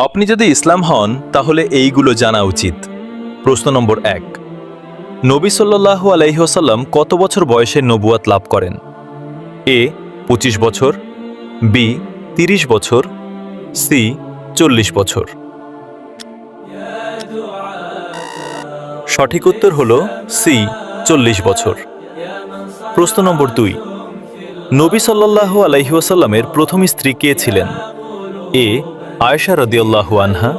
আপনি যদি ইসলাম হন তাহলে এইগুলো জানা উচিত। প্রশ্ন নম্বর ১, নবী সাল্লাল্লাহু আলাইহি ওয়াসাল্লাম কত বছর বয়সে নবুয়াত লাভ করেন? এ ২৫ বছর, বি ৩০ বছর, সি ৪০ বছর। সঠিক উত্তর হল সি ৪০ বছর। প্রশ্ন নম্বর ২, নবী সাল্লাল্লাহু আলাইহি ওয়াসাল্লামের প্রথম স্ত্রী কে ছিলেন? এ আয়েশা রাদিয়াল্লাহু আনহা,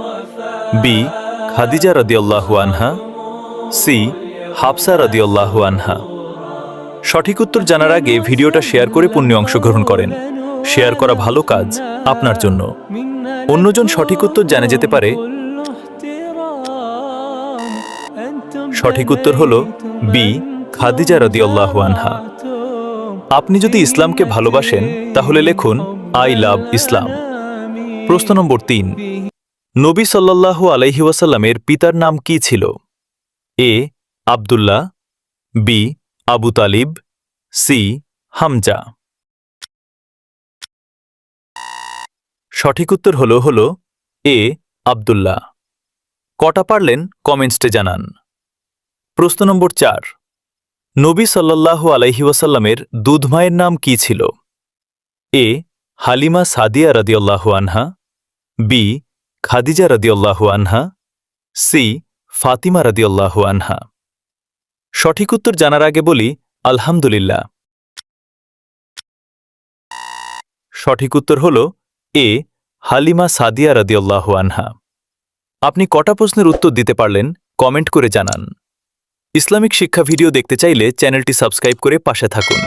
বি খাদিজা রাদিয়াল্লাহু আনহা, সি হাফসা রাদিয়াল্লাহু আনহা। সঠিক উত্তর জানার আগে ভিডিওটা শেয়ার করে পুণ্যে অংশগ্রহণ করেন। শেয়ার করা ভালো কাজ আপনার জন্য। অন্যজন সঠিক উত্তর জানে যেতে পারে। সঠিক উত্তর হল বি খাদিজা রাদিয়াল্লাহু আনহা। আপনি যদি ইসলামকে ভালোবাসেন তাহলে লিখুন আই লাভ ইসলাম। প্রশ্ন নম্বর ৩, নবী সাল্লাল্লাহু আলাইহি ওয়াসাল্লামের পিতার নাম কি ছিল? এ আব্দুল্লাহ, বি আবু তালিব, সি হামজা। সঠিক উত্তর হল এ আব্দুল্লাহ। কটা পারলেন কমেন্টসে জানান। প্রশ্ন নম্বর ৪, নবী সাল্লাল্লাহু আলাইহি ওয়াসাল্লামের দুধ মায়ের নাম কি ছিল? এ হালিমা সাদিয়া রাদিয়াল্লাহু আনহা, বি খাদিজা রাদিয়াল্লাহু আনহা, সি ফাতিমা রাদিয়াল্লাহু আনহা। সঠিক উত্তর জানার আগে বলি আলহামদুলিল্লাহ। সঠিক উত্তর হল এ হালিমা সাদিয়া রাদিয়াল্লাহু আনহা। আপনি কটা প্রশ্নের উত্তর দিতে পারলেন কমেন্ট করে জানান। ইসলামিক শিক্ষা ভিডিও দেখতে চাইলে চ্যানেলটি সাবস্ক্রাইব করে পাশে থাকুন।